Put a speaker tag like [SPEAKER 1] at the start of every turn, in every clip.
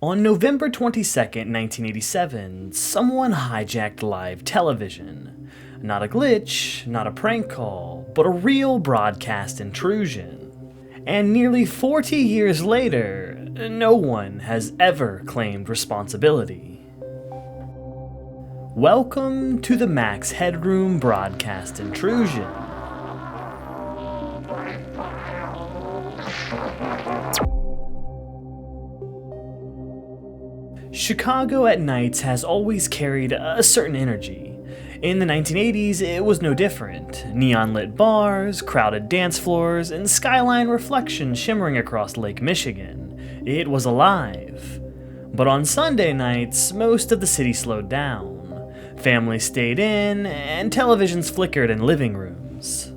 [SPEAKER 1] On November 22nd, 1987, someone hijacked live television. Not a glitch, not a prank call, but a real broadcast intrusion. And nearly 40 years later, no one has ever claimed responsibility. Welcome to the Max Headroom Broadcast Intrusion. Chicago at nights has always carried a certain energy. In the 1980s, it was no different. Neon-lit bars, crowded dance floors, and skyline reflections shimmering across Lake Michigan. It was alive. But on Sunday nights, most of the city slowed down. Families stayed in, and televisions flickered in living rooms.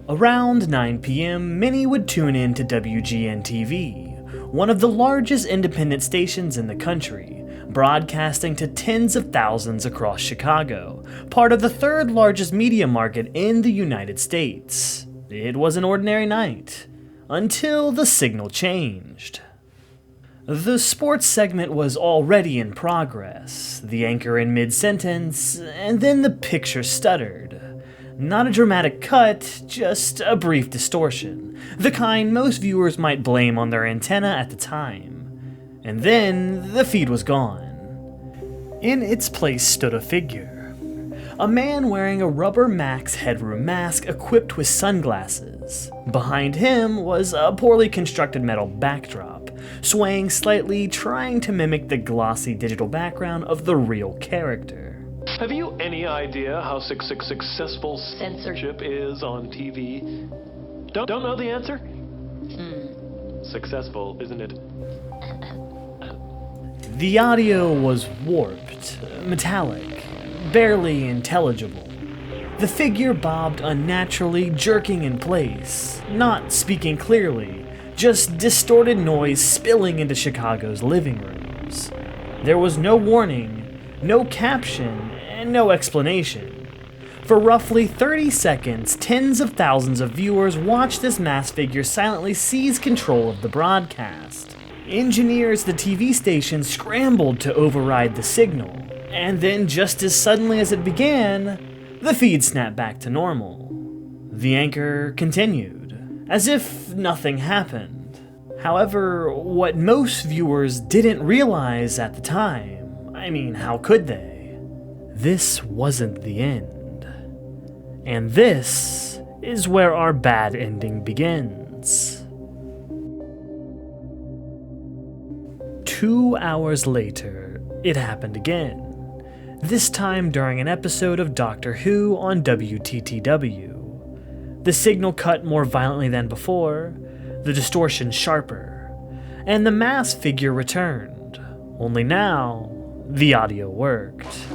[SPEAKER 1] Around 9 p.m., many would tune in to WGN-TV, one of the largest independent stations in the country, broadcasting to tens of thousands across Chicago, part of the third largest media market in the United States. It was an ordinary night, until the signal changed. The sports segment was already in progress, the anchor in mid-sentence, and then the picture stuttered. Not a dramatic cut, just a brief distortion, the kind most viewers might blame on their antenna at the time. And then, the feed was gone. In its place stood a figure. A man wearing a rubber Max Headroom mask equipped with sunglasses. Behind him was a poorly constructed metal backdrop, swaying slightly, trying to mimic the glossy digital background of the real character.
[SPEAKER 2] Have you any idea how successful censorship is on TV? Don't know the answer? Successful, isn't it?
[SPEAKER 1] The audio was warped, metallic, barely intelligible. The figure bobbed unnaturally, jerking in place, not speaking clearly, just distorted noise spilling into Chicago's living rooms. There was no warning, no caption, and no explanation. For roughly 30 seconds, tens of thousands of viewers watched this masked figure silently seize control of the broadcast. Engineers at the TV station scrambled to override the signal, and then just as suddenly as it began, the feed snapped back to normal. The anchor continued, as if nothing happened. However, what most viewers didn't realize at the time, how could they? This wasn't the end. And this is where our bad ending begins. 2 hours later, it happened again. This time during an episode of Doctor Who on WTTW. The signal cut more violently than before, the distortion sharper, and the masked figure returned. Only now, the audio worked.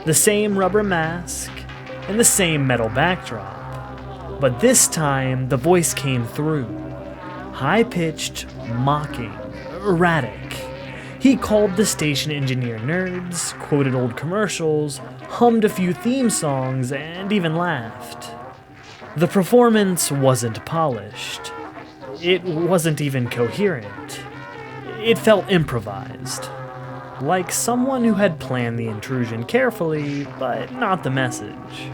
[SPEAKER 1] The same rubber mask, and the same metal backdrop. But this time, the voice came through. High-pitched, mocking, erratic. He called the station engineer nerds, quoted old commercials, hummed a few theme songs, and even laughed. The performance wasn't polished. It wasn't even coherent. It felt improvised. Like someone who had planned the intrusion carefully, but not the message.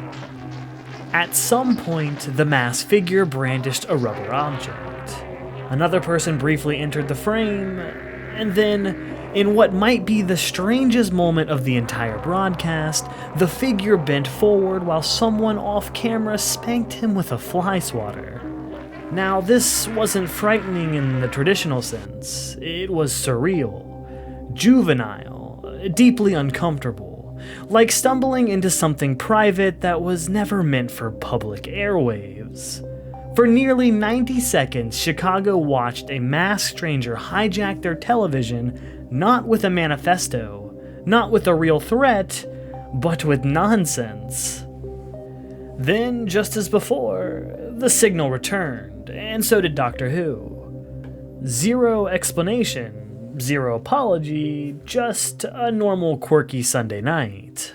[SPEAKER 1] At some point, the masked figure brandished a rubber object. Another person briefly entered the frame, and then, in what might be the strangest moment of the entire broadcast, the figure bent forward while someone off-camera spanked him with a fly swatter. Now, this wasn't frightening in the traditional sense. It was surreal, juvenile, deeply uncomfortable, like stumbling into something private that was never meant for public airwaves. For nearly 90 seconds, Chicago watched a masked stranger hijack their television, not with a manifesto, not with a real threat, but with nonsense. Then, just as before, the signal returned, and so did Doctor Who. Zero explanation, zero apology, just a normal quirky Sunday night.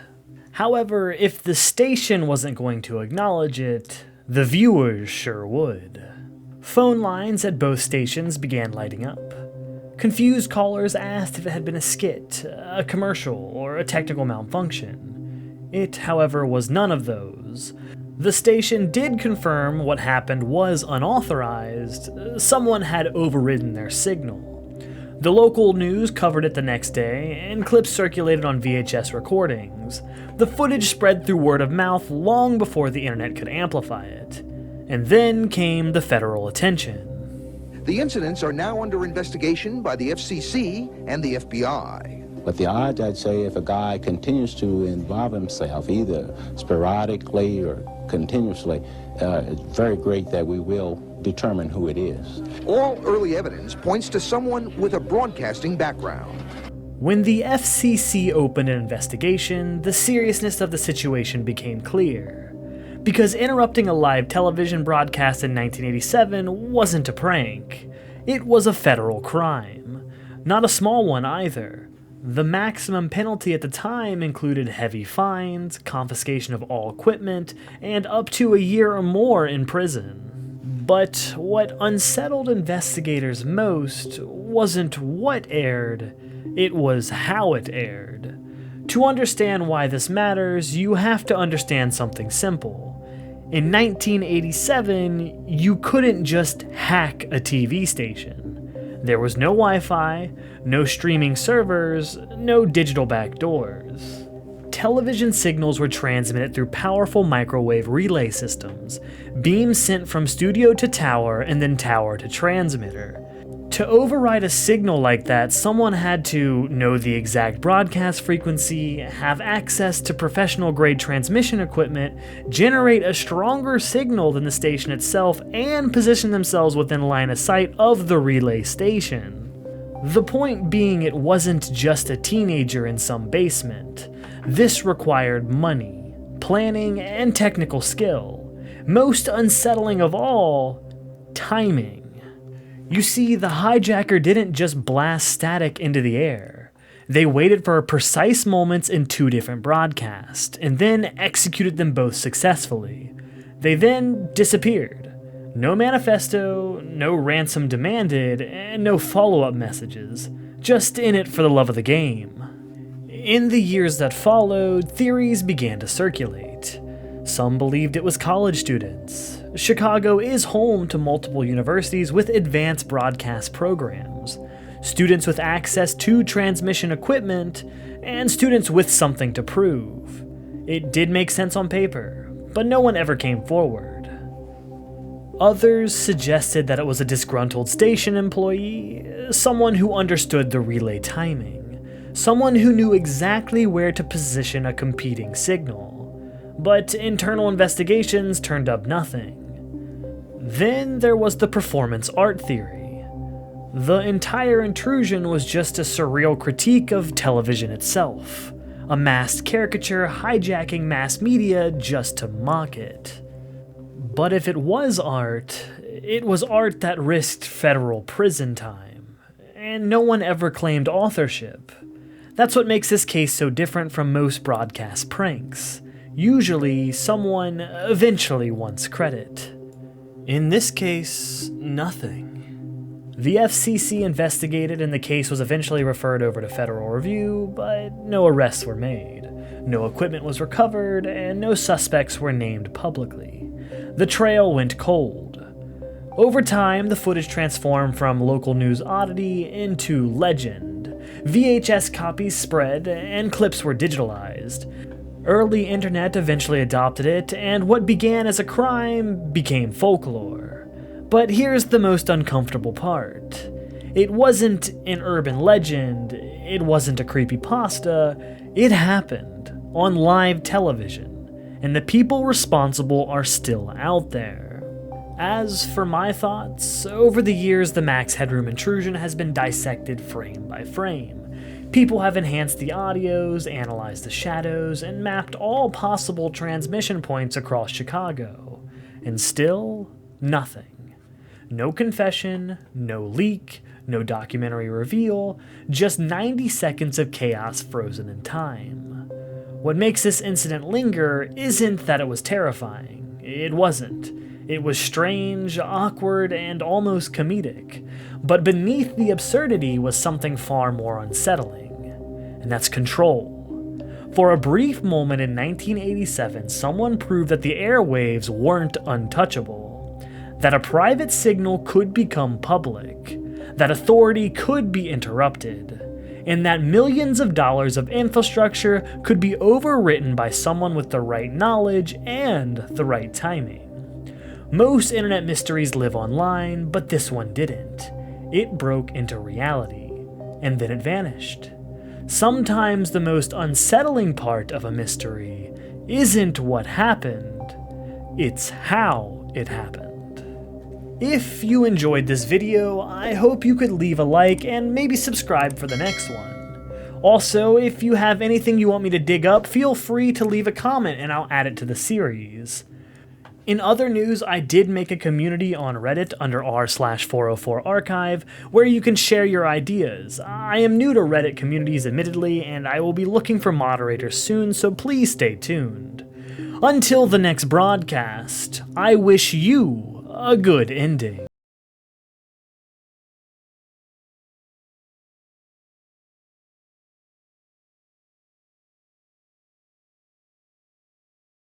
[SPEAKER 1] However, if the station wasn't going to acknowledge it, the viewers sure would. Phone lines at both stations began lighting up. Confused callers asked if it had been a skit, a commercial, or a technical malfunction. It, however, was none of those. The station did confirm what happened was unauthorized. Someone had overridden their signal. The local news covered it the next day, and clips circulated on VHS recordings. The footage spread through word of mouth long before the internet could amplify it. And then came the federal attention.
[SPEAKER 3] The incidents are now under investigation by the FCC and the FBI.
[SPEAKER 4] But the odds, I'd say, if a guy continues to involve himself, either sporadically or continuously, it's very great that we will determine who it is.
[SPEAKER 3] All early evidence points to someone with a broadcasting background.
[SPEAKER 1] When the FCC opened an investigation, the seriousness of the situation became clear. Because interrupting a live television broadcast in 1987 wasn't a prank. It was a federal crime. Not a small one either. The maximum penalty at the time included heavy fines, confiscation of all equipment, and up to a year or more in prison. But what unsettled investigators most wasn't what aired, it was how it aired. To understand why this matters, you have to understand something simple. In 1987, you couldn't just hack a TV station. There was no Wi-Fi, no streaming servers, no digital backdoors. Television signals were transmitted through powerful microwave relay systems, beams sent from studio to tower and then tower to transmitter. To override a signal like that, someone had to know the exact broadcast frequency, have access to professional-grade transmission equipment, generate a stronger signal than the station itself, and position themselves within line of sight of the relay station. The point being, it wasn't just a teenager in some basement. This required money, planning, and technical skill. Most unsettling of all, timing. You see, the hijacker didn't just blast static into the air. They waited for precise moments in two different broadcasts, and then executed them both successfully. They then disappeared. No manifesto, no ransom demanded, and no follow-up messages. Just in it for the love of the game. In the years that followed, theories began to circulate. Some believed it was college students. Chicago is home to multiple universities with advanced broadcast programs, students with access to transmission equipment, and students with something to prove. It did make sense on paper, but no one ever came forward. Others suggested that it was a disgruntled station employee, someone who understood the relay timing. Someone who knew exactly where to position a competing signal. But internal investigations turned up nothing. Then there was the performance art theory. The entire intrusion was just a surreal critique of television itself. A masked caricature hijacking mass media just to mock it. But if it was art that risked federal prison time. And no one ever claimed authorship. That's what makes this case so different from most broadcast pranks. Usually, someone eventually wants credit. In this case, nothing. The FCC investigated and the case was eventually referred over to federal review, but no arrests were made. No equipment was recovered, and no suspects were named publicly. The trail went cold. Over time, the footage transformed from local news oddity into legend. VHS copies spread, and clips were digitalized. Early internet eventually adopted it, and what began as a crime became folklore. But here's the most uncomfortable part. It wasn't an urban legend, it wasn't a creepypasta, it happened on live television, and the people responsible are still out there. As for my thoughts, over the years the Max Headroom Intrusion has been dissected frame by frame. People have enhanced the audios, analyzed the shadows, and mapped all possible transmission points across Chicago. And still, nothing. No confession, no leak, no documentary reveal, just 90 seconds of chaos frozen in time. What makes this incident linger isn't that it was terrifying. It wasn't. It was strange, awkward, and almost comedic, but beneath the absurdity was something far more unsettling, and that's control. For a brief moment in 1987, someone proved that the airwaves weren't untouchable, that a private signal could become public, that authority could be interrupted, and that millions of dollars of infrastructure could be overwritten by someone with the right knowledge and the right timing. Most internet mysteries live online, but this one didn't. It broke into reality, and then it vanished. Sometimes the most unsettling part of a mystery isn't what happened, it's how it happened. If you enjoyed this video, I hope you could leave a like and maybe subscribe for the next one. Also, if you have anything you want me to dig up, feel free to leave a comment and I'll add it to the series. In other news, I did make a community on Reddit under r/404 archive where you can share your ideas. I am new to Reddit communities admittedly, and I will be looking for moderators soon, so please stay tuned. Until the next broadcast, I wish you a good ending.